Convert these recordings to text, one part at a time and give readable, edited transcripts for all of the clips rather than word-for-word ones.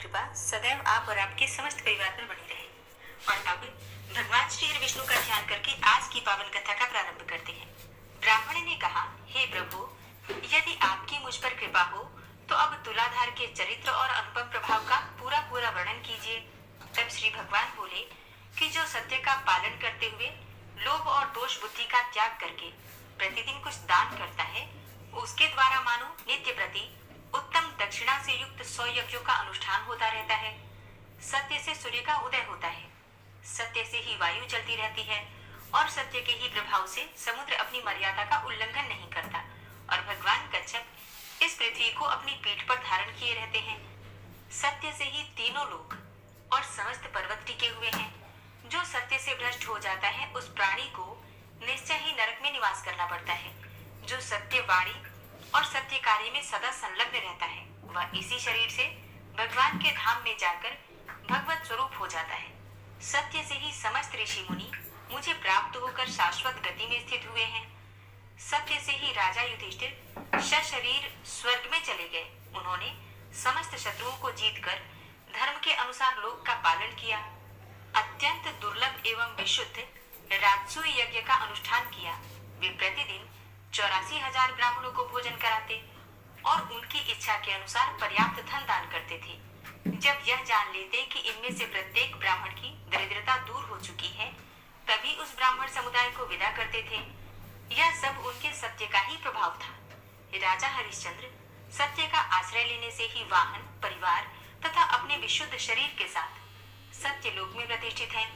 कृपा सदैव आप और आपके समस्त परिवार पर बनी रहे। और अब भगवान श्री हरि विष्णु का ध्यान करके आज की पावन कथा का प्रारंभ करते हैं। ब्राह्मण ने कहा, हे प्रभु, यदि आपकी मुझ पर कृपा हो तो अब तुलाधार के चरित्र और अनुपम प्रभाव का पूरा पूरा वर्णन कीजिए। तब श्री भगवान बोले कि जो सत्य का पालन करते हुए लोभ और दोष बुद्धि का त्याग करके प्रतिदिन कुछ दान करता है, उसके द्वारा मानो नित्य प्रति उत्तम दक्षिणा से युक्त 100 यज्ञों का अनुष्ठान होता रहता है। सत्य से सूर्य का उदय होता है, सत्य से ही वायु चलती रहती है और सत्य के ही प्रभाव से समुद्र अपनी मर्यादा का उल्लंघन नहीं करता और भगवान कच्छप इस पृथ्वी को अपनी पीठ पर धारण किए रहते हैं। सत्य से ही तीनों लोक और समस्त पर्वत टिके हुए हैं। जो सत्य से भ्रष्ट हो जाता है उस प्राणी को निश्चय ही नरक में निवास करना पड़ता है। जो सत्य वाणी और सत्य कार्य में सदा संलग्न रहता है वह इसी शरीर से भगवान के धाम में जाकर भगवत स्वरूप हो जाता है। सत्य से ही समस्त ऋषि मुनि मुझे प्राप्त होकर शाश्वत गति में स्थित हुए हैं। सत्य से ही राजा युधिष्ठिर सशरीर स्वर्ग में चले गए। उन्होंने समस्त शत्रुओं को जीतकर धर्म के अनुसार लोक का पालन किया। अत्यंत दुर्लभ एवं विशुद्ध राजसूय यज्ञ का अनुष्ठान किया। वे प्रतिदिन 84,000 ब्राह्मणों को भोजन कराते और उनकी इच्छा के अनुसार पर्याप्त धन दान करते थे। जब यह जान लेते कि इनमें से प्रत्येक ब्राह्मण की दरिद्रता दूर हो चुकी है, तभी उस ब्राह्मण समुदाय को विदा करते थे। यह सब उनके सत्य का ही प्रभाव था। राजा हरिश्चंद्र सत्य का आश्रय लेने से ही वाहन, परिवार तथा अपने विशुद्ध शरीर के साथ सत्य लोक में प्रतिष्ठित हैं।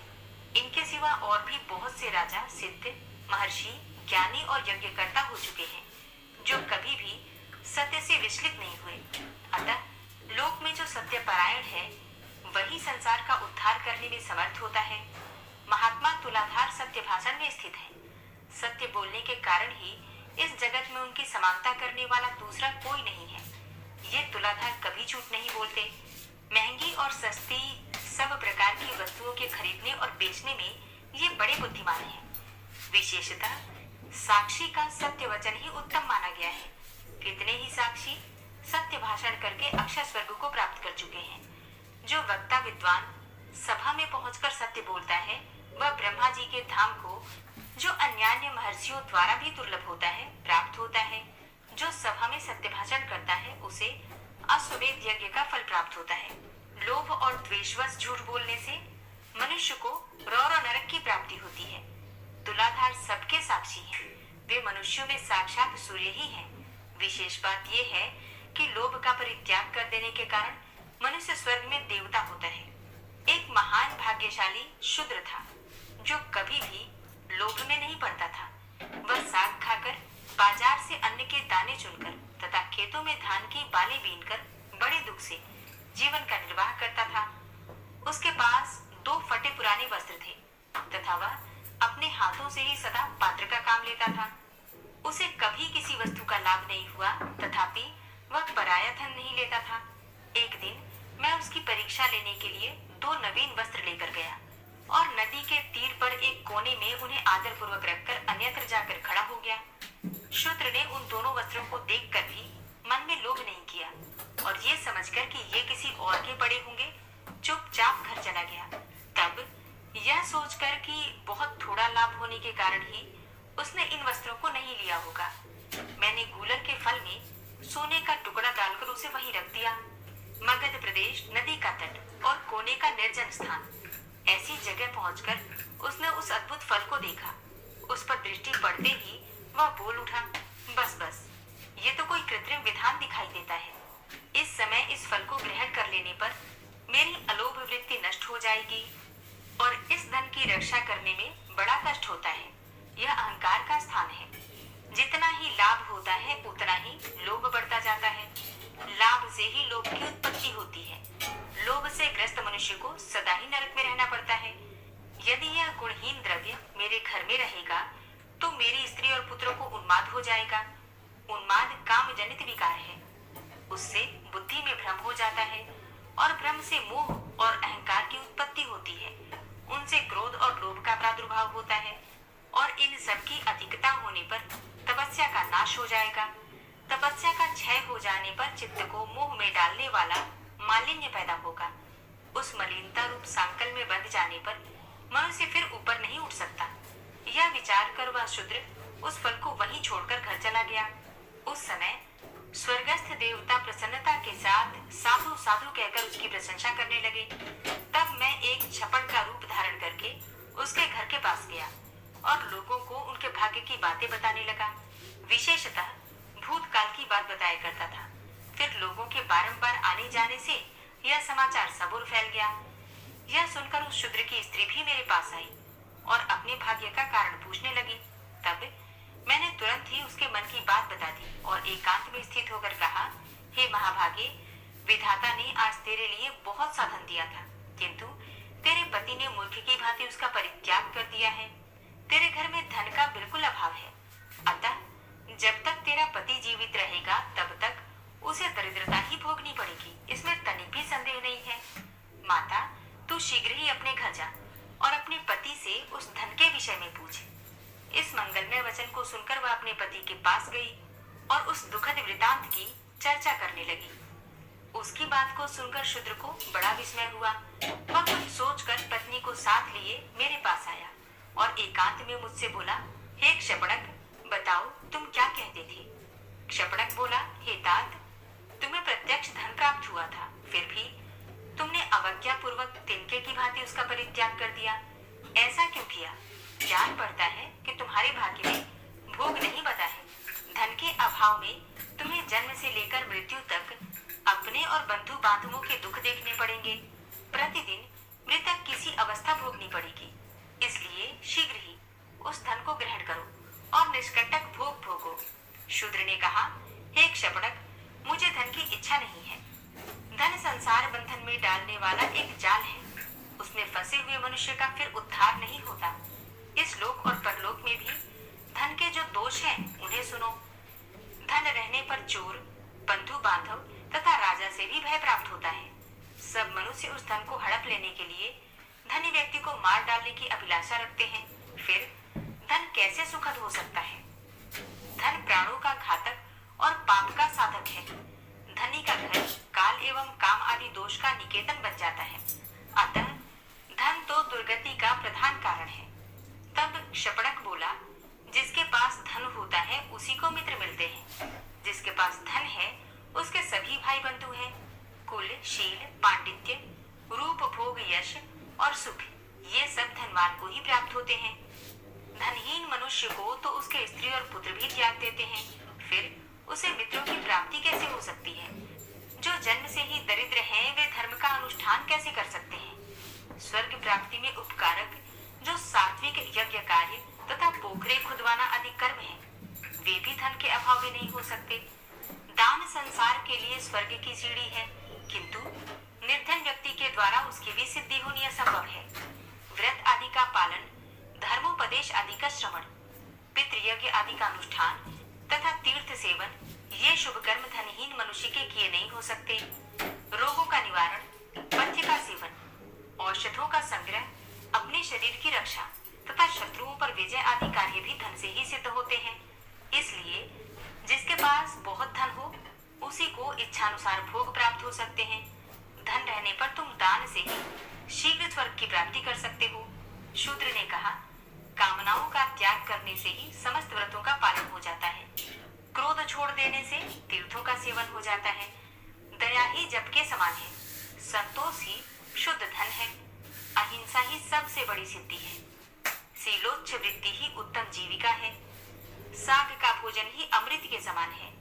इनके सिवा और भी बहुत से राजा, सिद्ध, महर्षि, ज्ञानी और यज्ञकर्ता हो चुके हैं जो कभी भी सत्य से विचलित नहीं हुए। अतः लोक में जो सत्य परायण है वही संसार का उद्धार करने में समर्थ होता है। महात्मा तुलाधार सत्य भाषण में स्थित है। सत्य बोलने के कारण ही इस जगत में उनकी समानता करने वाला दूसरा कोई नहीं है। ये तुलाधार कभी झूठ नहीं बोलते। महंगी और सस्ती सब प्रकार की वस्तुओं के खरीदने और बेचने में ये बड़े बुद्धिमान हैं। विशेषतः साक्षी का सत्य वचन ही उत्तम माना गया है। कितने ही साक्षी सत्य भाषण करके अक्षय स्वर्ग को प्राप्त कर चुके हैं। जो वक्ता विद्वान सभा में पहुंचकर सत्य बोलता है वह ब्रह्मा जी के धाम को, जो अन्यान्य महर्षियों द्वारा भी दुर्लभ होता है, प्राप्त होता है। जो सभा में सत्य भाषण करता है उसे अश्वमेध यज्ञ का फल प्राप्त होता है। लोभ और द्वेषवश झूठ बोलने से मनुष्य को रौर नरक की प्राप्ति होती है। तुलाधार सबके साक्षी हैं। वे मनुष्यों में साक्षात सूर्य ही हैं। विशेष बात यह है कि लोभ का परित्याग कर देने के कारण मनुष्य स्वर्ग में देवता होता है। एक महान भाग्यशाली शूद्र था जो कभी भी लोभ में नहीं पड़ता था। वह साग खाकर, बाजार से अन्न के दाने चुनकर तथा खेतों में धान की बालें बीनकर बड़े दुख से जीवन का निर्वाह करता था। उसके पास 2 फटे पुराने वस्त्र थे तथा वह अपने हाथों से ही सदा पात्र का काम लेता था। उसे कभी किसी वस्तु का लाभ नहीं हुआ, तथापि वह पराया धन नहीं लेता था। एक दिन मैं उसकी परीक्षा लेने के लिए 2 नवीन वस्त्र लेकर गया और नदी के तीर पर एक कोने में उन्हें आदर पूर्वक रखकर अन्यत्र जाकर खड़ा हो गया। शूद्र ने उन दोनों वस्त्रों को देखकर भी मन में लोभ नहीं किया और ये समझकर कि ये किसी और के पड़े होंगे, चुपचाप घर चला गया। तब यह सोचकर कि बहुत थोड़ा लाभ होने के कारण ही उसने इन वस्त्रों को नहीं लिया होगा, मैंने गूलर के फल में सोने का टुकड़ा डालकर उसे वहीं रख दिया। मगध प्रदेश, नदी का तट और कोने का निर्जन स्थान, ऐसी जगह पहुंचकर उसने उस अद्भुत फल को देखा। उस पर दृष्टि पड़ते ही वह बोल उठा, बस बस, ये तो कोई कृत्रिम विधान दिखाई देता है। इस समय इस फल को ग्रहण कर लेने पर मेरी अलोभ वृत्ति नष्ट हो जाएगी और इस धन की रक्षा करने में बड़ा कष्ट होता है। यह अहंकार का स्थान है। जितना ही लाभ होता है उतना ही लोभ बढ़ता जाता है। लाभ से ही लोभ की उत्पत्ति होती है। लोभ से ग्रस्त मनुष्य को सदा ही नरक में रहना पड़ता है। यदि यह गुणहीन द्रव्य मेरे घर में रहेगा तो मेरी स्त्री और पुत्रों को उन्माद हो जाएगा। उन्माद काम जनित विकार है। उससे बुद्धि में भ्रम हो जाता है और भ्रम से मोह और अहंकार की उत्पत्ति होती है। उनसे क्रोध और लोभ का प्रादुर्भाव होता है और इन सब की अधिकता होने पर तपस्या का नाश हो जाएगा। तपस्या का क्षय हो जाने पर चित्त को मोह में डालने वाला मालिन्य पैदा होगा। उस मलिनता रूप सांकल में बंध जाने पर मनुष्य फिर ऊपर नहीं उठ सकता। यह विचार कर वह शूद्र उस फल को वहीं छोड़कर घर चला गया। उस समय स्वर्गस्थ देवता प्रसन्नता के साथ साधु साधु कहकर उसकी प्रशंसा करने लगे। तब मैं एक छपड़ का रूप धारण करके उसके घर के पास गया और लोगों को उनके भाग्य की बातें बताने लगा। विशेषतः भूतकाल की बात बताया करता था। फिर लोगों के बारंबार आने जाने से यह समाचार सबूर फैल गया। यह सुनकर उस शूद्र की स्त्री भी मेरे पास आई और अपने भाग्य का कारण पूछने लगी। तब मैंने तुरंत ही उसके मन की बात बता दी और एकांत में स्थित होकर कहा, हे महाभागे, विधाता ने आज तेरे लिए बहुत सा धन दिया था, किंतु तेरे पति ने मूर्ख की भांति उसका परित्याग कर दिया है। तेरे घर में धन का बिल्कुल अभाव है। अतः जब तक तेरा पति जीवित रहेगा तब तक उसे दरिद्रता ही भोगनी पड़ेगी, इसमें तनिक भी संदेह नहीं है। माता, तू शीघ्र ही अपने घर जा और अपने पति से उस धन के विषय में पूछ। इस मंगलमय वचन को सुनकर वह अपने पति के पास गई और उस दुखद वृतांत की चर्चा करने लगी। उसकी बात को सुनकर शूद्र को बड़ा विस्मय हुआ। वह कुछ सोचकर पत्नी को साथ लिए मेरे पास आया और एकांत में मुझसे बोला, हे क्षपणक, बताओ तुम क्या कहते थे। क्षपणक बोला, हे तात, तुम्हें प्रत्यक्ष धन प्राप्त हुआ था, फिर भी तुमने अवज्ञा पूर्वक तिनके की भांति उसका परित्याग कर दिया। ऐसा क्यों किया? जान पड़ता है कि तुम्हारे भाग्य में भोग नहीं बता है। धन के अभाव में तुम्हें जन्म से लेकर मृत्यु तक अपने और बंधु बांधवों के दुख देखने पड़ेंगे। प्रतिदिन मृतक किसी अवस्था भोगनी पड़ेगी। इसलिए शीघ्र ही उस धन को ग्रहण करो और निष्कंटक भोग भोगो। शूद्र ने कहा, हे क्षपणक, मुझे धन की इच्छा नहीं है। धन संसार बंधन में डालने वाला एक जाल है। उसमें फंसे हुए मनुष्य का फिर उद्धार नहीं होता। इस लोक और परलोक में भी धन के जो दोष हैं उन्हें सुनो। धन रहने पर चोर, बंधु बांधव तथा राजा से भी भय प्राप्त होता है। सब मनुष्य उस धन को हड़प लेने के लिए धनी व्यक्ति को मार डालने की अभिलाषा रखते हैं। फिर धन कैसे सुखद हो सकता है? धन प्राणों का घातक और पाप का साधक है। धनी का घर काल एवं काम आदि दोष का निकेतन बन जाता है। अतः धन तो दुर्गति का प्रधान कारण है। तब क्षपणक बोला, जिसके पास धन होता है उसी को मित्र मिलते हैं। जिसके पास धन है उसके सभी भाई बंधु हैं। कुल, शील, पांडित्य, रूप, भोग, यश और सुख, ये सब धनवान को ही प्राप्त होते हैं। धनहीन मनुष्य को तो उसके स्त्री और पुत्र भी त्याग देते हैं। फिर उसे मित्रों की प्राप्ति कैसे हो सकती है? जो जन्म से ही दरिद्र हैं वे धर्म का अनुष्ठान कैसे कर सकते हैं? स्वर्ग प्राप्ति में उपकारक जो सात्विक यज्ञ कार्य तथा पोखरे खुदवाना आदि कर्म है, वे भी धन के अभाव में नहीं हो सकते। दान संसार के लिए स्वर्ग की सीढ़ी है, किंतु निर्धन व्यक्ति के द्वारा उसकी भी सिद्धि होनी असंभव है। व्रत आदि का पालन, धर्मोपदेश आदि का श्रवण, पितृयज्ञ आदि का अनुष्ठान तथा तीर्थ सेवन, ये शुभ कर्म धनहीन मनुष्य के किए नहीं हो सकते। रोगों का निवारण, पथ्य का सेवन, औषधों का संग्रह, अपने शरीर की रक्षा तथा शत्रुओं पर विजय आदि कार्य भी धन से ही सिद्ध होते हैं। इसलिए जिसके पास बहुत धन हो उसी को इच्छानुसार भोग प्राप्त हो सकते हैं। धन रहने पर तुम दान से ही शीघ्र स्वर्ग की प्राप्ति कर सकते हो। शूद्र ने कहा, कामनाओं का त्याग करने से ही समस्त व्रतों का पालन हो जाता है। क्रोध छोड़ देने से तीर्थों का सेवन हो जाता है। दया ही जप के समान है। संतोष ही शुद्ध धन है। अहिंसा ही सबसे बड़ी सिद्धि है। शीलोच्च वृत्ति ही उत्तम जीविका है। साग का भोजन ही अमृत के समान है।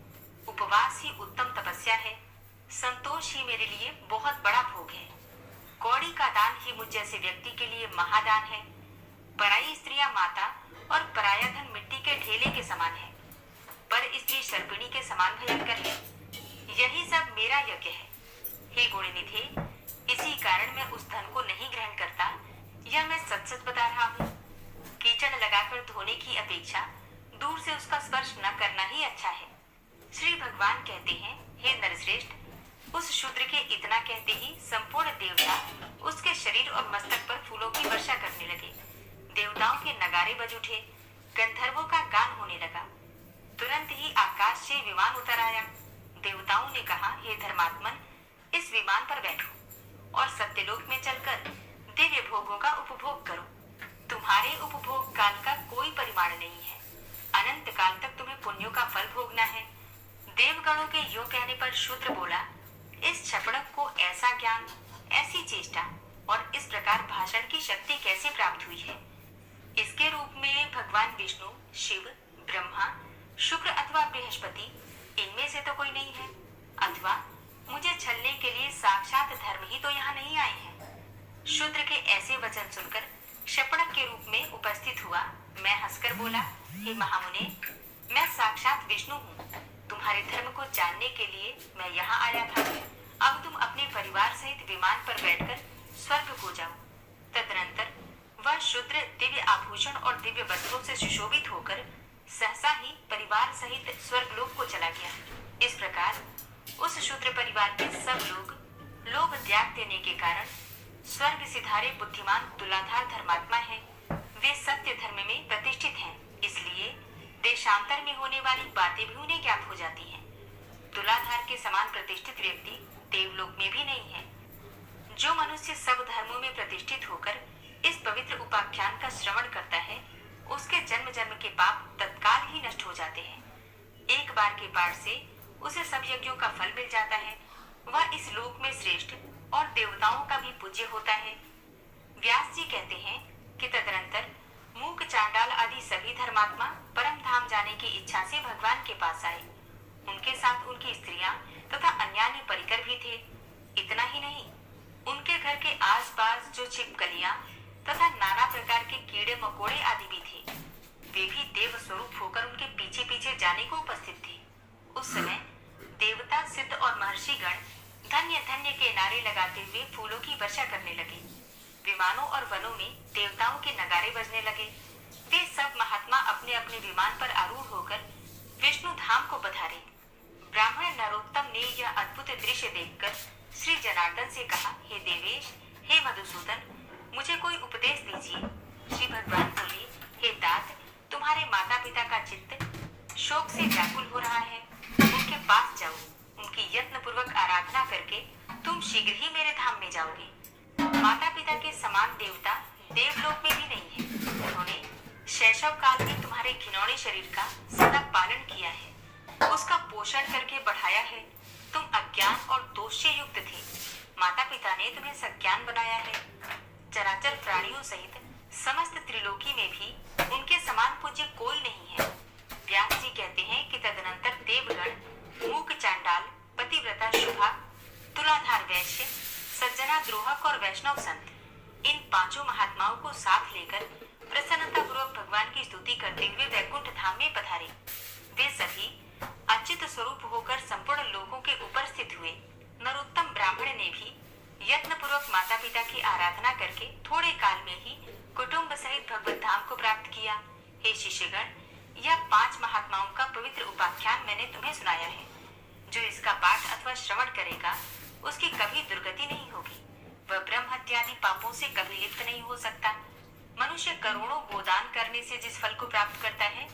उपवास ही उत्तम तपस्या है। संतोष ही मेरे लिए बहुत बड़ा भोग है। कौड़ी का दान ही मुझ जैसे व्यक्ति के लिए महादान है। पराई स्त्रियां माता और पराया धन मिट्टी के ढेले के समान है। पर स्त्री सर्पिणी के समान भयंकर है। यही सब मेरा यज्ञ है। हे गुणनिधे, इसी कारण मैं उस धन को नहीं ग्रहण करता। यह मैं सच सच बता रहा हूँ। कीचड़ लगाकर धोने की अपेक्षा दूर से उसका स्पर्श न करना ही अच्छा है। श्री भगवान कहते हैं, हे नरश्रेष्ठ, उस शूद्र के इतना कहते ही संपूर्ण देवता उसके शरीर और मस्तक पर फूलों की वर्षा करने लगे। देवताओं के नगारे बज उठे। गंधर्वों का गान होने लगा। तुरंत ही आकाश से विमान उतर आया। देवताओं ने कहा, हे धर्मात्मन, इस विमान पर बैठो और सत्यलोक में चलकर दिव्य भोगों का उपभोग करो। तुम्हारे उपभोग काल का कोई परिमाण नहीं है। अनंत काल तक तुम्हें पुण्यों का फल भोगना है। देवगणों के यूं कहने पर शूद्र बोला, इस क्षपणक को ऐसा ज्ञान, ऐसी चेष्टा और इस प्रकार भाषण की शक्ति कैसे प्राप्त हुई है? इसके रूप में भगवान विष्णु, शिव, ब्रह्मा, शुक्र अथवा बृहस्पति, इनमें से तो कोई नहीं है। अथवा मुझे छलने के लिए साक्षात धर्म ही तो यहाँ नहीं आए हैं। शूद्र के ऐसे वचन सुनकर क्षपणक के रूप में उपस्थित हुआ मैं हंसकर बोला, हे महामुने, मैं साक्षात विष्णु हूँ। तुम्हारे धर्म को जानने के लिए मैं यहाँ आया था। अब तुम अपने परिवार सहित विमान पर बैठकर स्वर्ग को जाओ। तदनंतर वह शूद्र दिव्य आभूषण और दिव्य वस्त्रों से सुशोभित होकर सहसा ही परिवार सहित स्वर्गलोक को चला गया। इस प्रकार उस शूद्र परिवार के सब लोग लोभ त्याग देने के कारण स्वर्ग सिधारे बुद्धिमान तुलाधार धर्मात्मा हैं। वे सत्य धर्म में प्रतिष्ठित हैं, इसलिए देशांतर में होने वाली बातें भी उन्हें ज्ञात हो जाती हैं। तुलाधार के समान प्रतिष्ठित व्यक्ति देवलोक में भी नहीं है। जो मनुष्य सब धर्मों में प्रतिष्ठित होकर इस पवित्र उपाख्यान का श्रवण करता है, उसके जन्म जन्म के पाप तत्काल ही नष्ट हो जाते हैं। एक बार के पाठ से उसे सब यज्ञों का फल मिल जाता है। वह इस लोक में श्रेष्ठ और देवताओं का भी पूज्य होता है। व्यास जी कहते हैं कि तदनंतर मूक, चांडाल आदि सभी धर्मात्मा परम धाम जाने की इच्छा से भगवान के पास आए। उनके साथ उनकी स्त्रियां तथा अन्यान्य परिकर भी थे। इतना ही नहीं, उनके घर के आसपास जो छिपकलियां तथा नाना प्रकार के कीड़े मकोड़े आदि भी थे, वे भी देव स्वरूप होकर उनके पीछे पीछे जाने को उपस्थित थे। उस समय देवता, सिद्ध और महर्षिगण धन्य धन्य के नारे लगाते हुए फूलों की वर्षा करने लगे। विमानों और वनों में देवताओं के नगारे बजने लगे। वे सब महात्मा अपने अपने विमान पर आरूढ़ होकर विष्णु धाम को पधारे। ब्राह्मण नरोत्तम ने यह अद्भुत दृश्य देखकर श्री जनार्दन से कहा, हे देवेश, हे मधुसूदन, मुझे कोई उपदेश दीजिए। श्री भगवान बोले, हे तात, तुम्हारे माता पिता का चित्त शोक से व्याकुल हो रहा है। उनके पास जाओ। उनकी यत्न पूर्वक आराधना करके तुम शीघ्र ही मेरे धाम में जाओगे। माता पिता के समान देवता देवलोक में भी नहीं है। उन्होंने शैशव काल में तुम्हारे घिनौने शरीर का सदा पालन किया है, उसका पोषण करके बढ़ाया है। तुम अज्ञान और दोष से युक्त थे। माता पिता ने तुम्हें सज्ञान बनाया है। चराचर प्राणियों सहित समस्त त्रिलोकी में भी उनके समान पूज्य कोई नहीं है। व्यास जी कहते हैं कि तदनंतर देवगण, मूक, चांडाल, पतिव्रता शुभा, तुलाधार वैश्य, सज्जना द्रोहक और वैष्णव संत, इन पांचों महात्माओं को साथ लेकर प्रसन्नता पूर्वक भगवान की स्तुति करते हुए वैकुंठ धाम में पधारे। वे सभी अच्युत स्वरूप होकर संपूर्ण लोगों के ऊपर स्थित हुए। नरोत्तम ब्राह्मण ने भी यत्न पूर्वक माता पिता की आराधना करके थोड़े काल में ही कुटुंब सहित भगवत धाम को प्राप्त किया। हे शिष्यगण, यह 5 महात्माओं का पवित्र उपाख्यान मैंने तुम्हें सुनाया है। जो इसका पाठ अथवा श्रवण करेगा, उसकी कभी दुर्गति नहीं होगी। वह ब्रह्म हत्यादि पापों से कभी लिप्त नहीं हो सकता। मनुष्य करोड़ों गोदान करने से जिस फल को प्राप्त करता है,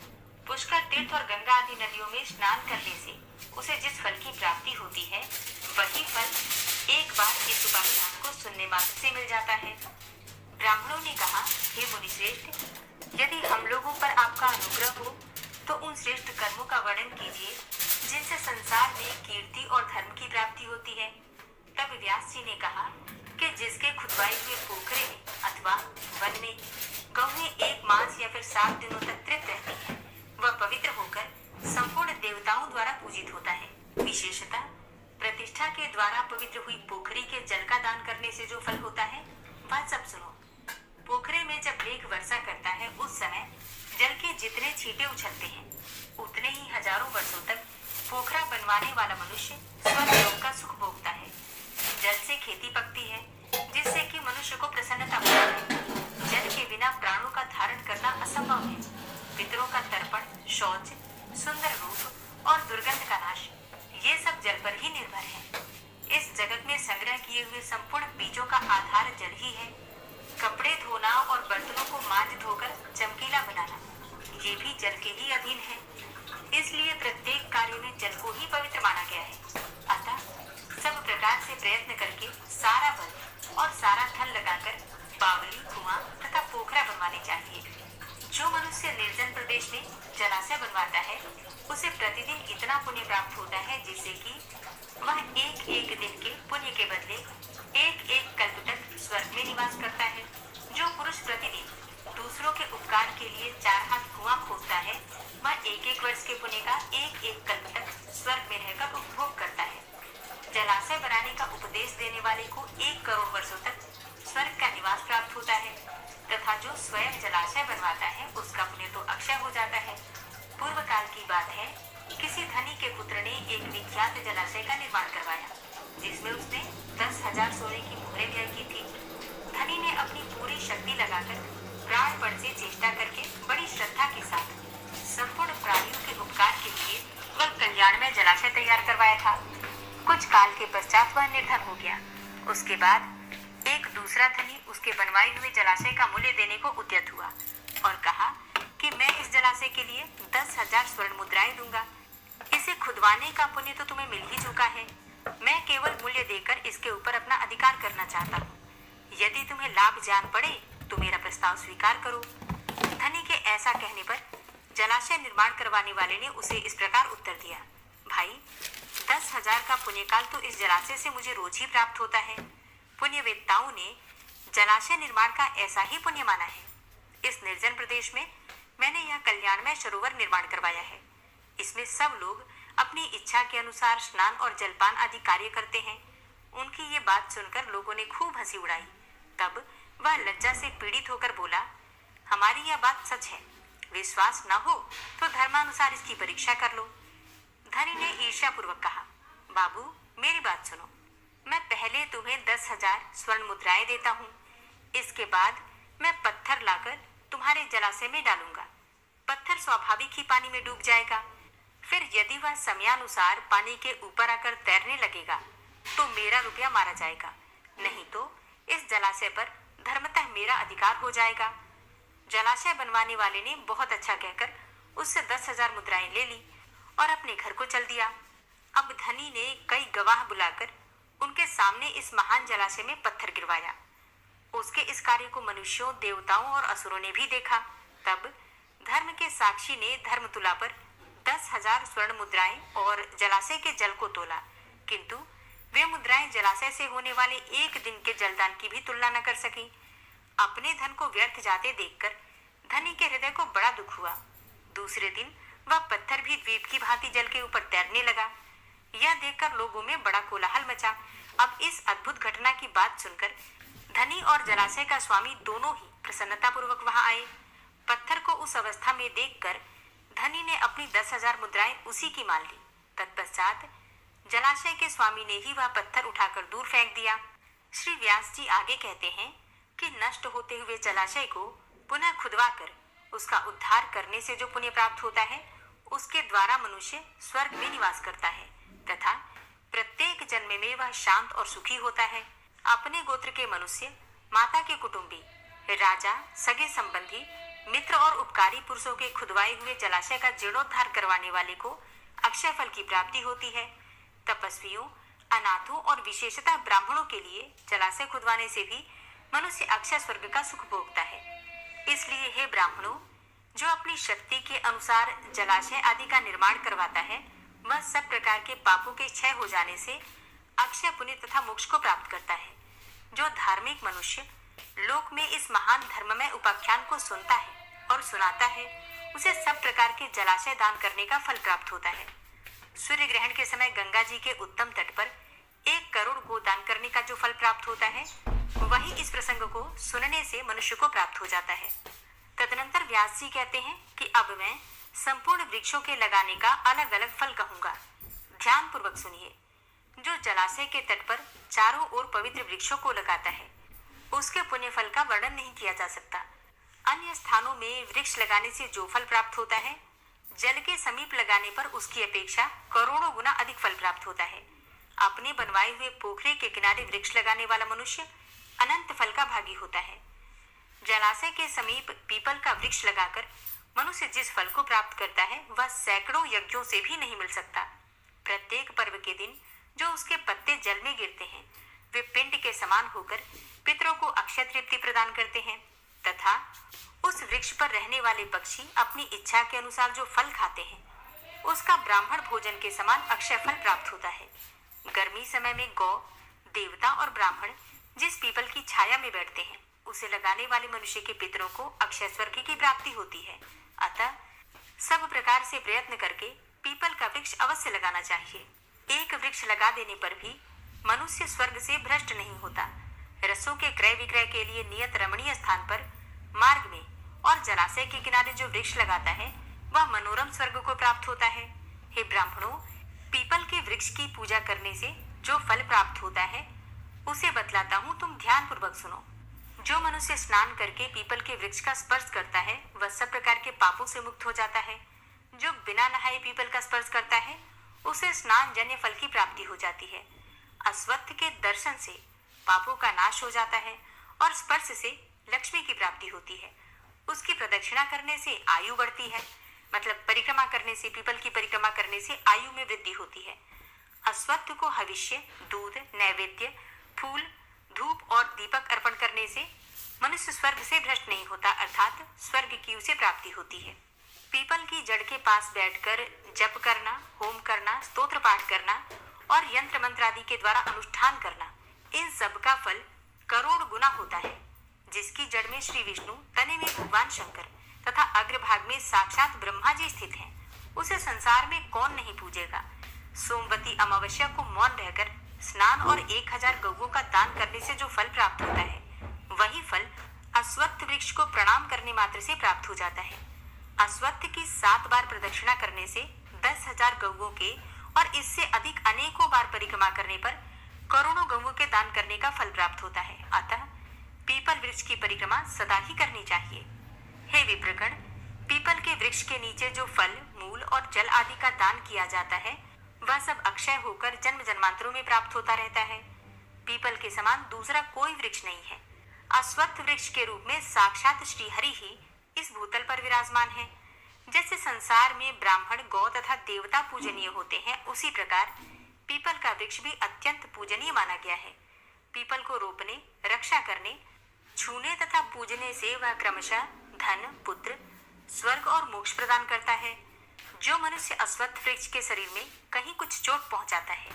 पुष्कर तीर्थ और गंगा आदि नदियों में स्नान करने से उसे जिस फल की प्राप्ति होती है, वही फल एक बार इस उपाख्यान को सुनने मात्र से मिल जाता है। ब्राह्मणों ने कहा, हे मुनिश्रेष्ठ, यदि हम लोगों पर आपका अनुग्रह हो तो उन श्रेष्ठ कर्मों का वर्णन कीजिए जिनसे संसार में कीर्ति और धर्म की प्राप्ति होती है। तब व्यास जी ने कहा कि जिसके खुदवाए हुए पोखरे में अथवा वन में गौएं 1 मास या फिर 7 दिनों तक तृप्त रहती है, वह पवित्र होकर संपूर्ण देवताओं द्वारा पूजित होता है। विशेषतः प्रतिष्ठा के द्वारा पवित्र हुई पोखरी के जल का दान करने से जो फल होता है, वह सब सुनो। पोखरे में जब मेघ वर्षा करता है, उस समय जल के जितने छींटे उछलते हैं, उतने ही हजारों वर्षों तक पोखरा बनवाने वाला मनुष्य स्वर्गलोक का सुख भोगता है। जल से खेती पकती है, जिससे कि मनुष्य को प्रसन्नता होती है। जल के बिना प्राणों का धारण करना असंभव है। पितरों का तर्पण, शौच, सुंदर रूप और दुर्गंध का नाश, ये सब जल पर ही निर्भर है। इस जगत में संग्रह किए हुए संपूर्ण बीजों का आधार जल ही है। कपड़े धोना और बर्तनों को मांज धोकर चमकीला बनाना, ये भी जल के ही अधीन है। इसलिए प्रत्येक कार्य में जल को ही पवित्र माना गया है। अतः सब प्रकार से प्रयत्न करके सारा बल और सारा धन लगाकर बावली, कुआं तथा पोखरा बनवाने चाहिए। जो मनुष्य निर्जन प्रदेश में जलाशय बनवाता है उसे प्रतिदिन इतना पुण्य प्राप्त होता है जिससे कि वह एक एक दिन के पुण्य के बदले एक एक कल्प तक स्वर्ग में निवास करता है। जो पुरुष प्रतिदिन दूसरों के उपकार के लिए 4 हाथ कुआं खोदता है वह एक एक वर्ष के पुण्य का एक एक कल्प तक स्वर्ग में रहकर उपभोग करता है। जलाशय बनाने का उपदेश देने वाले को 1 करोड़ वर्षों तक स्वर्ग का निवास प्राप्त होता है तथा जो स्वयं जलाशय बनवाता है उसका पुण्य तो अक्षय हो जाता है। पूर्व काल की बात है, किसी धनी के पुत्र ने एक विख्यात जलाशय का निर्माण करवाया जिसमें उसने 10,000 सोने की मोहरें व्यय की थी। धनी ने अपनी पूरी शक्ति लगाकर प्राणपण से चेष्टा करके बड़ी श्रद्धा के साथ संपूर्ण प्राणियों के उपकार के लिए वह कल्याणमय जलाशय तैयार करवाया था। कुछ काल के पश्चात वह निर्धन हो गया। उसके बाद एक दूसरा धनी उसके बनवाए हुए जलाशय का मूल्य देने को उद्यत हुआ और कहा कि मैं इस जलाशय के लिए 10,000 स्वर्ण मुद्राएं दूंगा। इसे खुदवाने का पुण्य तो तुम्हें मिल ही चुका है। मैं केवल मूल्य देकर इसके ऊपर अपना अधिकार करना चाहता हूँ। यदि तुम्हें लाभ जान पड़े तो मेरा प्रस्ताव स्वीकार करो। धनी के ऐसा कहने पर जलाशय निर्माण करवाने वाले ने उसे इस प्रकार उत्तर दिया, भाई 10,000 का पुण्यकाल तो इस जलाशय से मुझे रोज ही प्राप्त होता है। पुण्यवेत्ताओं ने जलाशय निर्माण का ऐसा ही पुण्य माना है। इस निर्जन प्रदेश में मैंने यह कल्याणमय सरोवर निर्माण करवाया है। इसमें सब लोग अपनी इच्छा के अनुसार स्नान और जलपान आदि कार्य करते हैं। उनकी ये बात सुनकर लोगों ने खूब हंसी उड़ाई। तब वह लज्जा से पीड़ित होकर बोला, हमारी यह बात सच है। विश्वास न हो तो धर्मानुसार इसकी परीक्षा कर लो। धनी ने ईर्ष्यापूर्वक कहा, बाबू मेरी बात सुनो, मैं पहले तुम्हें 10,000 स्वर्ण मुद्राएं देता हूँ। इसके बाद मैं पत्थर लाकर तुम्हारे जलाशय में डालूंगा। पत्थर स्वाभाविक ही पानी में डूब जाएगा। फिर यदि वह समयानुसार पानी के ऊपर आकर तैरने लगेगा तो मेरा रुपया मारा जाएगा, नहीं तो इस जलाशय पर धर्मतः मेरा अधिकार हो जाएगा। जलाशय बनवाने वाले ने बहुत अच्छा कहकर उससे 10,000 मुद्राएं ले ली और अपने घर को चल दिया। अब धनी ने कई गवाह बुलाकर उनके सामने इस महान जलाशय में पत्थर गिरवाया। उसके इस कार्य को मनुष्यों, देवताओं और असुरों ने भी देखा। तब धर्म के साक्षी ने धर्मतुला पर 10,000 स्वर्ण मुद्राएं और जलाशय के जल को तोला, किंतु वे मुद्राएं जलाशय से होने वाले एक दिन के जलदान की भी तुलना न कर सकी। अपने धन को व्यर्थ जाते देखकर धनी के हृदय को बड़ा दुख हुआ। दूसरे दिन वह पत्थर भी द्वीप की भांति जल के ऊपर तैरने लगा। यह देखकर लोगों में बड़ा कोलाहल मचा। अब इस अद्भुत घटना की बात सुनकर धनी और जलाशय का स्वामी दोनों ही प्रसन्नतापूर्वक वहां आए। पत्थर को उस अवस्था में देखकर धनी ने अपनी 10,000 मुद्राएं उसी की मान ली। तत्पश्चात जलाशय के स्वामी ने ही वह पत्थर उठाकर दूर फेंक दिया। श्री व्यास जी आगे कहते हैं कि नष्ट होते हुए जलाशय को पुनः खुदवाकर उसका उद्धार करने से जो पुण्य प्राप्त होता है उसके द्वारा मनुष्य स्वर्ग में निवास करता है तथा प्रत्येक जन्म में वह शांत और सुखी होता है। अपने गोत्र के मनुष्य, माता के कुटुंबी, राजा, सगे संबंधी, मित्र और उपकारी पुरुषों के खुदवाए हुए जलाशय का जीर्णोद्धार करवाने वाले को अक्षय फल की प्राप्ति होती है। तपस्वियों, अनाथों और विशेषतः ब्राह्मणों के लिए जलाशय खुदवाने से भी मनुष्य अक्षय स्वर्ग का सुख भोगता है। इसलिए हे ब्राह्मणों, जो अपनी शक्ति के अनुसार जलाशय आदि का निर्माण करवाता है वह सब प्रकार के पापों के क्षय हो जाने से अक्षय पुण्य तथा मोक्ष को प्राप्त करता है। जो धार्मिक मनुष्य लोक में इस महान धर्ममय उपाख्यान को सुनता है और सुनाता है उसे सब प्रकार के जलाशय दान करने का फल प्राप्त होता है। सूर्य ग्रहण के समय गंगा जी के उत्तम तट पर 1 करोड़ गोदान करने का जो फल प्राप्त होता है वही इस प्रसंग को सुनने से मनुष्य को प्राप्त हो जाता है। तदनंतर व्यास जी कहते हैं कि अब मैं संपूर्ण वृक्षों के लगाने का अलग अलग फल कहूंगा। ध्यान पूर्वक सुनिए। जो जलाशय के तट पर चारों ओर पवित्र वृक्षों को लगाता है उसके पुण्य फल का वर्णन नहीं किया जा सकता। अन्य स्थानों में वृक्ष लगाने से जो फल प्राप्त होता है जल के समीप लगाने पर उसकी अपेक्षा करोड़ों गुना अधिक फल प्राप्त होता है। अपने बनवाए हुए पोखरे के किनारे वृक्ष लगाने वाला मनुष्य अनंत फल का भागी होता है। जलाशय के समीप पीपल का वृक्ष लगाकर मनुष्य जिस फल को प्राप्त करता है वह सैकड़ों यज्ञों से भी नहीं मिल सकता। प्रत्येक पर्व के दिन जो उसके पत्ते जल में गिरते हैं वे पिंड के समान होकर पितरों को अक्षय तृप्ति प्रदान करते हैं तथा उस वृक्ष पर रहने वाले पक्षी अपनी इच्छा के अनुसार जो फल खाते हैं उसका ब्राह्मण भोजन के समान अक्षय फल प्राप्त होता है। गर्मी समय में गौ, देवता और ब्राह्मण जिस पीपल की छाया में बैठते हैं उसे लगाने वाले मनुष्य के पितरों को अक्षय स्वर्ग की प्राप्ति होती है। अतः सब प्रकार से प्रयत्न करके पीपल का वृक्ष अवश्य लगाना चाहिए। एक वृक्ष लगा देने पर भी मनुष्य स्वर्ग से भ्रष्ट नहीं होता। रसों के क्रय विक्रय के लिए नियत रमणीय स्थान पर, मार्ग में और जलाशय के किनारे जो वृक्ष लगाता है वह मनोरम स्वर्ग को प्राप्त होता है। हे ब्राह्मणों, पीपल के वृक्ष की पूजा करने से जो फल प्राप्त होता है उसे बतलाता हूँ, तुम ध्यान पूर्वक सुनो। जो मनुष्य स्नान करके पीपल के वृक्ष का स्पर्श करता है वह सब प्रकार के पापों से मुक्त हो जाता है। जो बिना नहाए पीपल का स्पर्श करता है उसे स्नान जन्य फल की प्राप्ति हो जाती है। अश्वत्थ के दर्शन से पापों का नाश हो जाता है और स्पर्श से लक्ष्मी की प्राप्ति होती है। उसकी प्रदक्षिणा करने से आयु बढ़ती है, मतलब परिक्रमा करने से, पीपल की परिक्रमा करने से आयु में वृद्धि होती है। अश्वत्थ को हविष्य, दूध, नैवेद्य, फूल, धूप और दीपक अर्पण करने से मनुष्य स्वर्ग से भ्रष्ट नहीं होता, अर्थात स्वर्ग की उसे प्राप्ति होती है। पीपल की जड़ के पास बैठकर जप करना, होम करना, स्तोत्र पाठ करना और यंत्र मंत्र आदि के द्वारा अनुष्ठान करना, इन सब का फल करोड़ गुना होता है। जिसकी जड़ में श्री विष्णु, तने में भगवान शंकर तथा अग्रभाग में साक्षात ब्रह्मा जी स्थित हैं, उसे संसार में कौन नहीं पूजेगा। सोमवती अमावस्या को मौन रहकर स्नान और 1000 गौओं का दान करने से जो फल प्राप्त होता है वही फल अश्वत्थ वृक्ष को प्रणाम करने मात्र से प्राप्त हो जाता है। अश्वत्थ की 7 बार प्रदक्षिणा करने से 10,000 गौओं के और इससे अधिक अनेकों बार परिक्रमा करने पर करोड़ों गौओं के दान करने का फल प्राप्त होता है। अतः पीपल वृक्ष की परिक्रमा सदा ही करनी चाहिए। हे विप्रगण, पीपल के वृक्ष के नीचे जो फल, मूल और जल आदि का दान किया जाता है वह सब अक्षय होकर जन्म जन्मांतरों में प्राप्त होता रहता है। पीपल के समान दूसरा कोई वृक्ष नहीं है। अश्वत्थ वृक्ष के रूप में साक्षात श्रीहरि ही इस भूतल पर विराजमान है। जैसे संसार में ब्राह्मण, गौ तथा देवता पूजनीय होते हैं, उसी प्रकार पीपल का वृक्ष भी अत्यंत पूजनीय माना गया है। पीपल को रोपने, रक्षा करने, छूने तथा पूजने से वह क्रमशः धन, पुत्र, स्वर्ग और मोक्ष प्रदान करता है। जो मनुष्य अश्वत्थ वृक्ष के शरीर में कहीं कुछ चोट पहुंचाता है,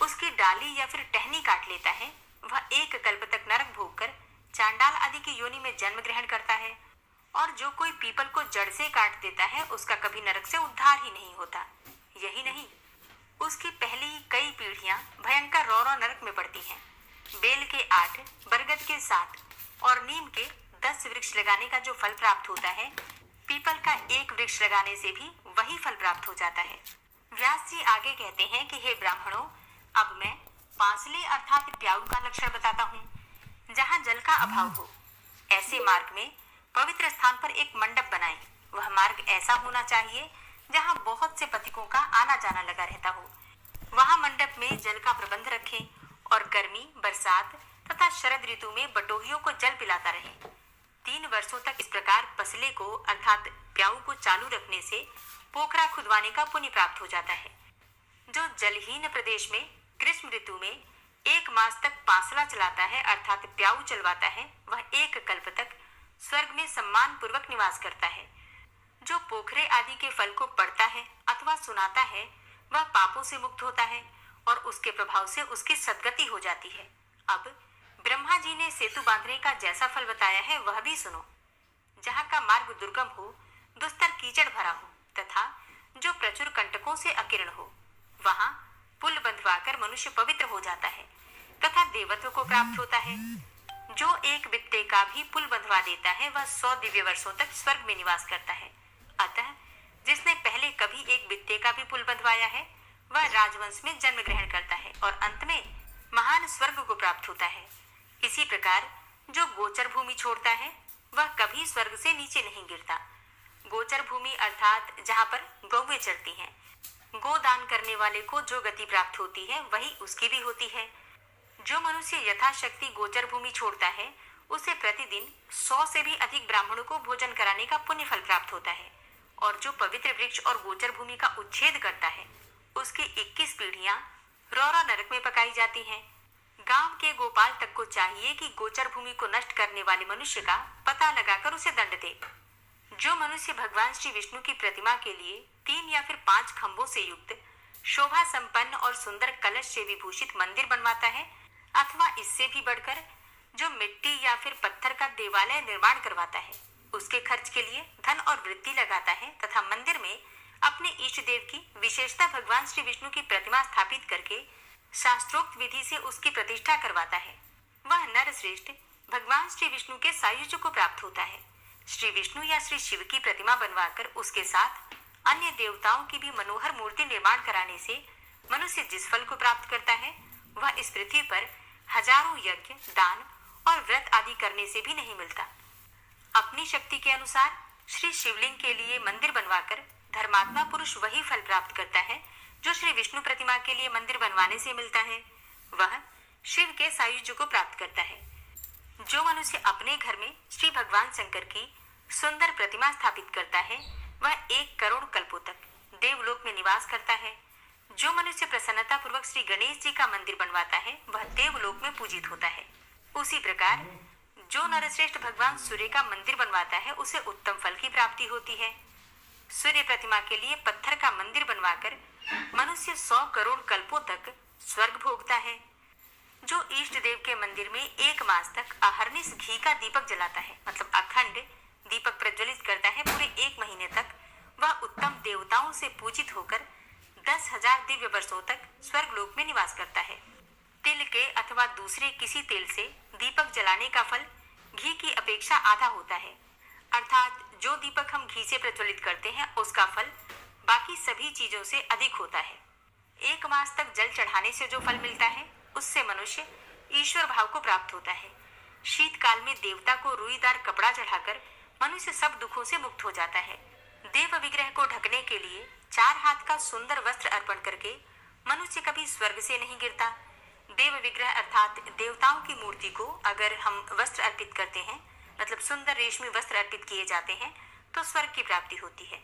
उसकी डाली या फिर टहनी काट लेता है, वह एक कल्प तक नरक भोग कर चांडाल आदि की योनि में जन्म ग्रहण करता है। और जो कोई पीपल को जड़ से काट देता है उसका कभी नरक से उद्धार ही नहीं होता। यही नहीं, उसकी पहली कई पीढ़ियां भयंकर रौरव नरक में पड़ती हैं। बेल के 8, बरगद के 7 और नीम के 10 वृक्ष लगाने का जो फल प्राप्त होता है, पीपल का एक वृक्ष लगाने से भी वही फल प्राप्त हो जाता है। व्यास जी आगे कहते हैं कि हे ब्राह्मणों, अब मैं पांसले अर्थात प्याऊ का लक्षण बताता हूँ। जहाँ जल का अभाव हो ऐसे मार्ग में पवित्र स्थान पर एक मंडप बनाएं। वह मार्ग ऐसा होना चाहिए जहाँ बहुत से पथिकों का आना जाना लगा रहता हो। वहाँ मंडप में जल का प्रबंध रखें और गर्मी, बरसात तथा शरद ऋतु में बटोहियों को जल पिलाता रहे। 3 वर्षों तक इस प्रकार पसले को अर्थात प्याऊ को चालू रखने से पोखरा खुदवाने का पुण्य प्राप्त हो जाता है। जो जलहीन प्रदेश में ग्रीष्म ऋतु में 1 मास तक पांसला चलाता है अर्थात प्याऊ चलवाता है, वह 1 कल्प तक स्वर्ग में सम्मान पूर्वक निवास करता है। जो पोखरे आदि के फल को पढ़ता है अथवा सुनाता है वह पापों से मुक्त होता है और उसके प्रभाव से उसकी सद्गति हो जाती है। अब ब्रह्मा जी ने सेतु बांधने का जैसा फल बताया है वह भी सुनो। जहाँ का मार्ग दुर्गम हो, दुस्तर कीचड़ भरा हो तथा जो प्रचुर कंटकों से अकीर्ण हो, वहाँ पुल बंधवाकर मनुष्य पवित्र हो जाता है तथा देवत्व को प्राप्त होता है। जो एक बित्ते का भी पुल बंधवा देता है वह 100 दिव्य वर्षों तक स्वर्ग में निवास करता है। अतः जिसने पहले कभी एक बित्ते का भी पुल बंधवाया है वह राजवंश में जन्म ग्रहण करता है और अंत में महान स्वर्ग को प्राप्त होता है। इसी प्रकार जो गोचर भूमि छोड़ता है वह कभी स्वर्ग से नीचे नहीं गिरता। गोचर भूमि अर्थात जहाँ पर गौवें चरती हैं। गोदान करने वाले को जो गति प्राप्त होती है वही उसकी भी होती है। जो मनुष्य यथाशक्ति गोचर भूमि छोड़ता है उसे प्रतिदिन 100 से भी अधिक ब्राह्मणों को भोजन कराने का पुण्य फल प्राप्त होता है। और जो पवित्र वृक्ष और गोचर भूमि का उच्छेद करता है उसकी 21 पीढ़ियां रौरा नरक में पकाई जाती हैं। गांव के गोपाल तक को चाहिए कि गोचर भूमि को नष्ट करने वाले मनुष्य का पता लगाकर उसे दंड दे। जो मनुष्य भगवान श्री विष्णु की प्रतिमा के लिए 3 या फिर 5 खंभों से युक्त शोभा संपन्न और सुंदर कलश से विभूषित मंदिर बनवाता है, अथवा इससे भी बढ़कर जो मिट्टी या फिर पत्थर का देवालय निर्माण करवाता है, उसके खर्च के लिए धन और वृत्ति लगाता है तथा मंदिर में अपने इष्ट देव की विशेषता भगवान श्री विष्णु की प्रतिमा स्थापित करके शास्त्रोक्त विधि से उसकी प्रतिष्ठा करवाता है, वह नर श्रेष्ठ भगवान श्री विष्णु के सायुज्य को प्राप्त होता है। श्री विष्णु या श्री शिव की प्रतिमा बनवाकर उसके साथ अन्य देवताओं की भी मनोहर मूर्ति निर्माण कराने से मनुष्य जिस फल को प्राप्त करता है, वह इस पृथ्वी पर हजारों यज्ञ, दान और व्रत आदि करने से भी नहीं मिलता। अपनी शक्ति के अनुसार श्री शिवलिंग के लिए मंदिर बनवाकर धर्मात्मा पुरुष वही फल प्राप्त करता है जो श्री विष्णु प्रतिमा के लिए मंदिर बनवाने से मिलता है, वह शिव के सायुज्य को प्राप्त करता है। जो मनुष्य अपने घर में श्री भगवान शंकर की सुंदर प्रतिमा स्थापित करता है, वह 1 करोड़ कल्पों तक देवलोक में निवास करता है। जो मनुष्य प्रसन्नता पूर्वक श्री गणेश जी का मंदिर बनवाता है, वह देवलोक में पूजित होता है। उसी प्रकार जो नरश्रेष्ठ भगवान सूर्य का मंदिर बनवाता है, उसे उत्तम फल की प्राप्ति होती है। सूर्य प्रतिमा के लिए पत्थर का मंदिर बनवाकर मनुष्य 100 करोड़ कल्पों तक स्वर्ग भोगता है। जो इष्ट देव के मंदिर में 1 मास तक अहर्निश घी का दीपक जलाता है, मतलब अखंड दीपक प्रज्वलित करता है पूरे 1 महीने तक, वह उत्तम देवताओं से पूजित होकर 10,000 दिव्य वर्षों तक स्वर्गलोक में निवास करता है। तिल के अथवा दूसरे किसी तेल से दीपक जलाने का फल घी की अपेक्षा आधा होता है, अर्थात जो दीपक हम घी से प्रज्वलित करते हैं उसका फल बाकी सभी चीजों से अधिक होता है। 1 मास तक जल चढ़ाने से जो फल मिलता है, उससे मनुष्य ईश्वर भाव को प्राप्त होता है। शीतकाल में देवता को रुईदार कपड़ा चढ़ाकर मनुष्य सब दुखों से मुक्त हो जाता है। देव विग्रह को ढकने के लिए 4 हाथ का सुंदर वस्त्र अर्पण करके मनुष्य कभी स्वर्ग से नहीं गिरता। देव विग्रह अर्थात देवताओं की मूर्ति को अगर हम वस्त्र अर्पित करते हैं, मतलब सुंदर रेशमी वस्त्र अर्पित किए जाते हैं, तो स्वर्ग की प्राप्ति होती है।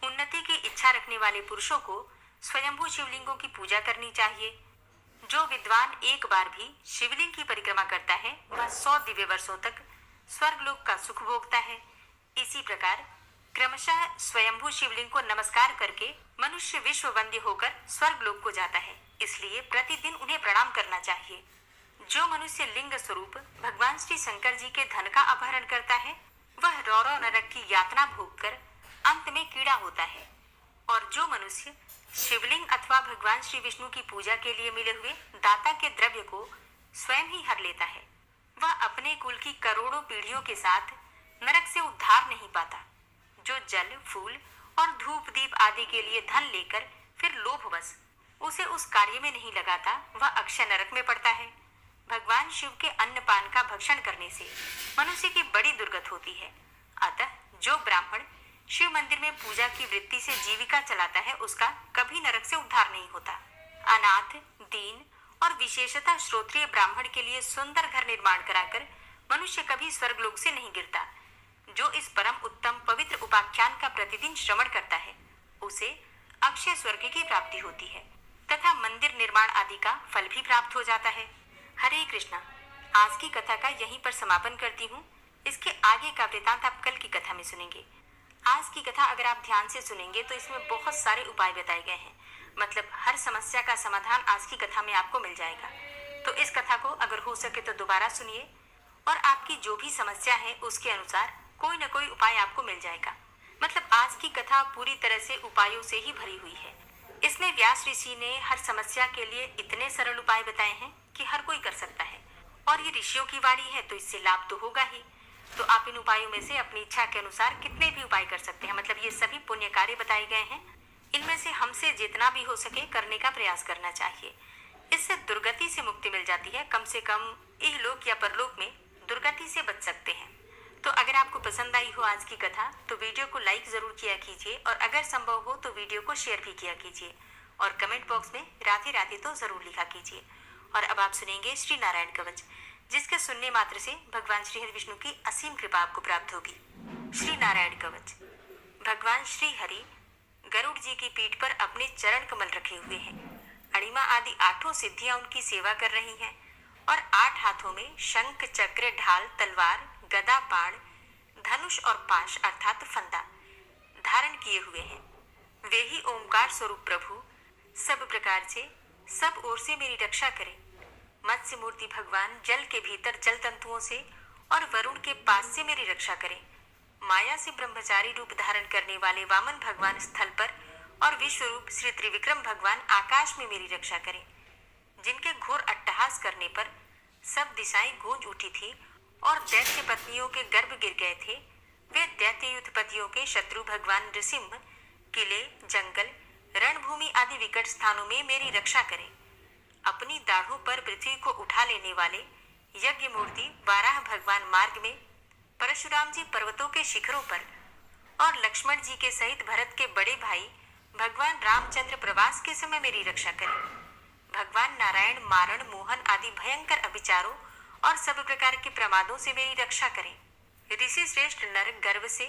उन्नति की इच्छा रखने वाले पुरुषों को स्वयंभू शिवलिंगों की पूजा करनी चाहिए। जो विद्वान एक बार भी शिवलिंग की परिक्रमा करता है, वह 100 दिव्य वर्षों तक स्वर्गलोक का सुख भोगता है। इसी प्रकार क्रमशः स्वयंभू शिवलिंग को नमस्कार करके मनुष्य विश्व वंद्य होकर स्वर्गलोक को जाता है, इसलिए प्रतिदिन उन्हें प्रणाम करना चाहिए। जो मनुष्य लिंग स्वरूप भगवान श्री शंकर जी के धन का अपहरण करता है, वह रौरव नरक की यातना भोग कर अंत में कीड़ा होता है। और जो मनुष्य शिवलिंग अथवा भगवान श्री विष्णु की पूजा के लिए मिले हुए दाता के द्रव्य को स्वयं ही हर लेता है, वह अपने कुल की करोड़ों पीढ़ियों के साथ नरक से उद्धार नहीं पाता। जो जल, फूल और धूप दीप आदि के लिए धन लेकर फिर लोभवश उसे उस कार्य में नहीं लगाता, वह अक्षय नरक में पड़ता है। भगवान शिव के अन्नपान का भक्षण करने से मनुष्य की बड़ी दुर्गत होती है। अतः जो ब्राह्मण शिव मंदिर में पूजा की वृत्ति से जीविका चलाता है, उसका कभी नरक से उद्धार नहीं होता। अनाथ, दीन और विशेषतः श्रोत्रिय ब्राह्मण के लिए सुंदर घर निर्माण कराकर मनुष्य कभी स्वर्गलोक से नहीं गिरता। जो इस परम उत्तम पवित्र उपाख्यान का प्रतिदिन श्रवण करता है, उसे अक्षय स्वर्ग की प्राप्ति होती है तथा मंदिर निर्माण आदि का फल भी प्राप्त हो जाता है। हरे कृष्णा। आज की कथा का यहीं पर समापन करती हूँ। इसके आगे का वृतांत आप कल की कथा में सुनेंगे। आज की कथा अगर आप ध्यान से सुनेंगे तो इसमें बहुत सारे उपाय बताए गए हैं, मतलब हर समस्या का समाधान आज की कथा में आपको मिल जाएगा। तो इस कथा को अगर हो सके तो दोबारा सुनिए और आपकी जो भी समस्या है उसके अनुसार कोई न कोई उपाय आपको मिल जाएगा। मतलब आज की कथा पूरी तरह से उपायों से ही भरी हुई है। इसमें व्यास ऋषि ने हर समस्या के लिए इतने सरल उपाय बताए हैं कि हर कोई कर सकता है, और ये ऋषियों की वाणी है तो इससे लाभ तो होगा ही। तो आप इन उपायों में से अपनी इच्छा के अनुसार कितने भी उपाय कर सकते हैं। मतलब ये सभी पुण्य कार्य बताए गए हैं, इनमें से हमसे जितना भी हो सके करने का प्रयास करना चाहिए। इससे दुर्गति से मुक्ति मिल जाती है, कम से कम इहलोक या परलोक में दुर्गति से बच सकते हैं। तो अगर आपको पसंद आई हो आज की कथा तो वीडियो को लाइक जरूर किया कीजिए, और अगर संभव हो तो वीडियो को शेयर भी किया कीजिए, और कमेंट बॉक्स में राधे राधे तो जरूर लिखा कीजिए। और अब आप सुनेंगे श्री नारायण कवच, जिसके सुनने मात्र से भगवान श्री हरि विष्णु की असीम कृपा आपको प्राप्त होगी। श्री नारायण कवच। भगवान श्री हरि गरुड़ जी की पीठ पर अपने चरण कमल रखे हुए हैं। अणिमा आदि 8 सिद्धियां उनकी सेवा कर रही हैं और 8 हाथों में शंख, चक्र, ढाल, तलवार, गदा, बाण, धनुष और पाश अर्थात फंदा धारण किए हुए हैं। वे ही ओंकार स्वरूप प्रभु सब प्रकार से, सब ओर से मेरी रक्षा करें। मत्स्य मूर्ति भगवान जल के भीतर जल तंतुओं से और वरुण के पास से मेरी रक्षा करें। माया से ब्रह्मचारी रूप धारण करने वाले वामन भगवान स्थल पर और विश्व रूप श्री त्रिविक्रम भगवान आकाश में मेरी रक्षा करें। जिनके घोर अट्टहास करने पर सब दिशाएं गूंज उठी थी और दैत्य पत्नियों के गर्भ गिर गए थे, वे दैत्य युद्धपतियों के शत्रु भगवान नृसिंह किले, जंगल, रणभूमि आदि विकट स्थानों में मेरी रक्षा करें। अपनी दाढ़ों पर पृथ्वी को उठा लेने वाले यज्ञ मूर्ति वाराह भगवान मार्ग में, परशुराम जी पर्वतों के शिखरों पर और लक्ष्मण जी के सहित भरत के बड़े भाई भगवान रामचंद्र प्रवास के समय मेरी रक्षा करें। भगवान नारायण मारण, मोहन आदि भयंकर अभिचारों और सब प्रकार के प्रमादों से मेरी रक्षा करें। ऋषि श्रेष्ठ नर गर्व से,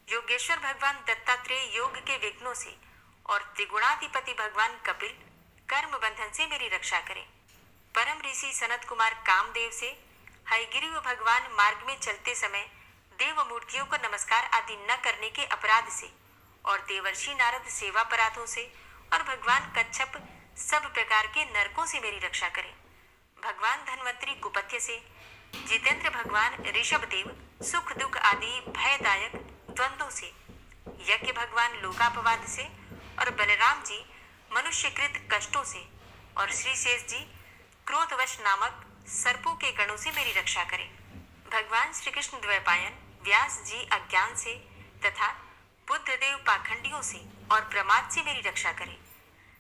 योगेश्वर भगवान दत्तात्रेय योग के विघ्नों से और त्रिगुणाधिपति भगवान कपिल कर्म बंधन से मेरी रक्षा करें। परम ऋषि सनत कुमार कामदेव से, हयग्रीव भगवान मार्ग में चलते समय देव मूर्तियों को नमस्कार आदि न करने के अपराध से और देवर्षि नारद सेवापराधों से और भगवान कच्छप सब प्रकार के नरकों से मेरी रक्षा करें। भगवान धन्वंतरी कुपथ्य से, जितेंद्र भगवान ऋषभ देव सुख दुख आदि भयदायक द्वंद्वों से, यज्ञ भगवान लोकापवाद से और बलराम जी मनुष्यकृत कष्टों से और श्री शेष जी क्रोधवश नामक सर्पों के गणों से मेरी रक्षा करें। भगवान श्री कृष्ण द्वैपायन व्यास जी अज्ञान से तथा बुद्धदेव पाखंडियों से और प्रमाद से मेरी रक्षा करें।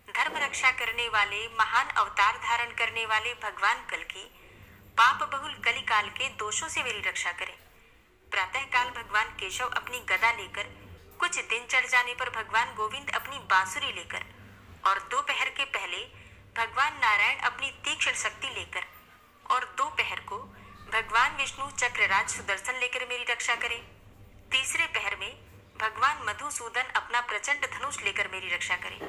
धर्म रक्षा करने वाले महान अवतार धारण करने वाले भगवान कल की पाप बहुल कलिकाल के दोषों से मेरी रक्षा करें। प्रातः काल भगवान केशव अपनी गदा लेकर, कुछ दिन चढ़ जाने पर भगवान गोविंद अपनी बांसुरी लेकर और दोपहर के पहले भगवान नारायण अपनी तीक्ष्ण शक्ति लेकर और दोपहर को भगवान विष्णु चक्रराज सुदर्शन लेकर मेरी रक्षा करें। तीसरे पहर में भगवान मधुसूदन अपना प्रचंड धनुष लेकर मेरी रक्षा करें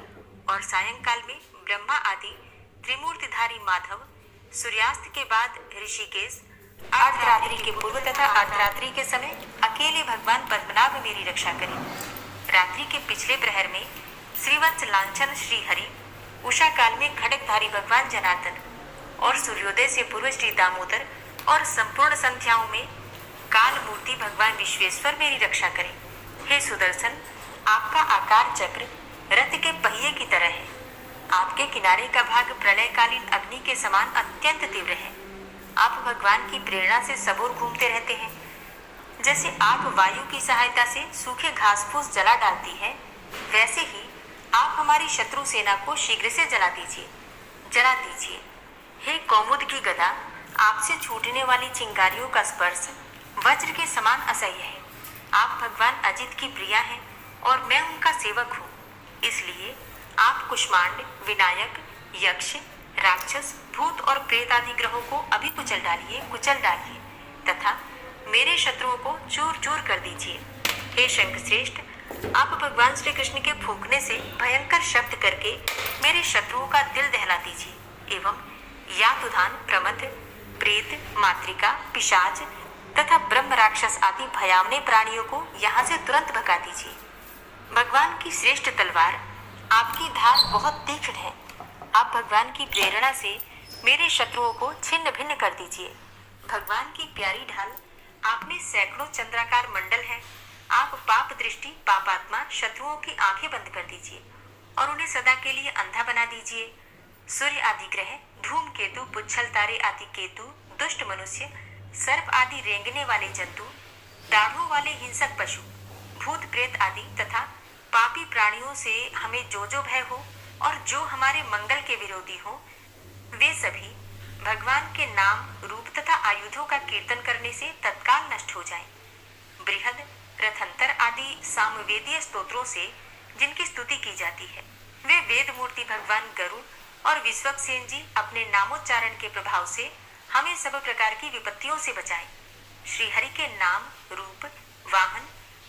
और सायंकाल में ब्रह्मा आदि त्रिमूर्तिधारी माधव, सूर्यास्त के बाद ऋषिकेश, अर्धरात्रि के पूर्व तथा अर्धरात्रि के समय अकेले भगवान पद्मनाभ मेरी रक्षा करें। रात्रि के पिछले प्रहर में श्रीवत्स लांछन श्री हरि, उषा काल में खड्गधारी भगवान जनार्दन और सूर्योदय से पूर्व श्री दामोदर और संपूर्ण संध्याओं में काल मूर्ति भगवान विश्वेश्वर मेरी रक्षा करें। हे सुदर्शन, आपका आकार चक्र रथ के पहिए की तरह है। आपके किनारे का भाग प्रलयकालीन अग्नि के समान अत्यंत तीव्र है। आप भगवान की प्रेरणा से सबोर घूमते रहते हैं। जैसे आग वायु की सहायता से सूखे घास फूस जला डालती है, वैसे ही आप हमारी शत्रु सेना को शीघ्र से जला दीजिए। हे कौमुद की गदा, आपसे छूटने वाली चिंगारियों का स्पर्श वज्र के समान असह्य है। आप भगवान अजित की प्रिया हैं और मैं उनका सेवक हूँ। इसलिए आप कुष्मांड, विनायक, यक्ष, राक्षस, भूत और प्रेत आदि ग्रहों को अभी कुचल डालिए तथा मेरे शत्रुओं को चूर चूर कर दीजिए। हे शंख श्रेष्ठ, आप भगवान श्री कृष्ण के फूंकने से भयंकर शब्द करके मेरे शत्रुओं का दिल दहला दीजिए एवं यातुधान, प्रमथ, प्रेत, मातृका, पिशाच तथा ब्रह्म राक्षस आदि भयावने प्राणियों को यहाँ से तुरंत भगा दीजिए। भगवान की श्रेष्ठ तलवार, आपकी धार बहुत तीक्ष्ण है। आप भगवान की प्रेरणा से मेरे शत्रुओं को छिन्न भिन्न कर दीजिए। भगवान की प्यारी ढाल, आप में सैकड़ों चंद्राकार मंडल है। आप पाप दृष्टि पापात्मा शत्रुओं की आंखें बंद कर दीजिए और उन्हें सदा के लिए अंधा बना दीजिए। सूर्य आदि ग्रह, धूमकेतु, पुच्छल तारे आदि केतु, दुष्ट मनुष्य, सर्प आदि रेंगने वाले जंतु, दाढ़ों वाले हिंसक पशु, भूत प्रेत आदि तथा पापी प्राणियों से हमें जो भय हो और जो हमारे मंगल के विरोधी हो, वे सभी भगवान के नाम, रूप तथा आयुधों का कीर्तन करने से तत्काल नष्ट हो जाएं। बृहद, रथंतर आदि सामवेदीय स्तोत्रों से जिनकी स्तुति की जाती है, वे वेद मूर्ति भगवान गरुड़ और विश्वक्सेन जी अपने नामोच्चारण के प्रभाव से हमें सब प्रकार की विपत्तियों से बचाएं। श्री हरि के नाम, रूप, वाहन,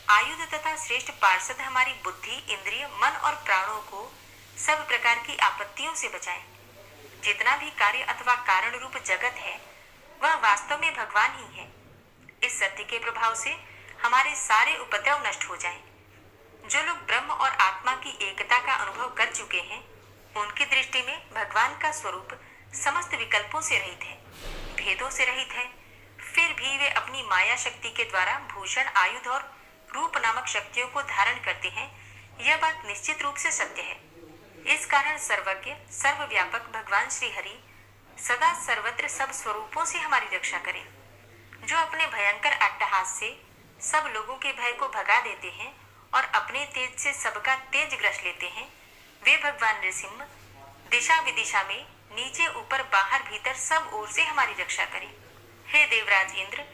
आयुध तथा श्रेष्ठ पार्षद हमारी बुद्धि, इंद्रिय, मन और प्राणों को सब प्रकार की आपत्तियों से बचाएं। जितना भी कार्य अथवा कारण रूप जगत है वह वास्तव में भगवान ही है। इस सत्य के प्रभाव से हमारे सारे उपद्रव नष्ट हो जाएं। जो लोग ब्रह्म और आत्मा की एकता का अनुभव कर चुके हैं उनकी दृष्टि में भगवान का स्वरूप समस्त विकल्पों से रहित है, भेदों से रहित है। फिर भी वे अपनी माया शक्ति के द्वारा भूषण, आयुध और रूप नामक शक्तियों को धारण करते हैं। यह बात निश्चित रूप से सत्य है। इस कारण सर्वज्ञ सर्वव्यापक भगवान श्री हरि सदा सर्वत्र सब स्वरूपों से हमारी रक्षा करें। जो अपने भयंकर अट्टहास से सब लोगों के भय को भगा देते हैं और अपने तेज से सबका तेज ग्रस लेते हैं, वे भगवान नृसिंह दिशा विदिशा में नीचे ऊपर बाहर भीतर सब ओर से हमारी रक्षा करें। हे देवराज इंद्र,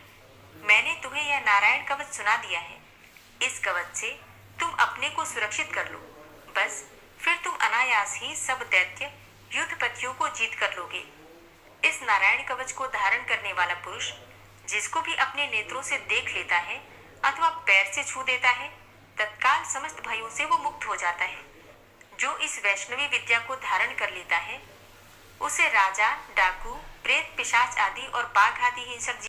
मैंने तुम्हें यह नारायण कवच सुना दिया है। इस कवच से तुम अपने को सुरक्षित कर लो। बस फिर तुम अनायास ही सब दैत्य युद्धपतियों को जीत कर लोगे। इस नारायण कवच को धारण करने वाला पुरुष जिसको भी अपने नेत्रों से देख लेता है अथवा पैर से छू देता है, तत्काल समस्त भयों से वो मुक्त हो जाता है। जो इस वैष्णवी विद्या को धारण कर लेता है उसे राजा, डाकू, प्रेत, पिशाच आदि और बाघ आदि हिंसक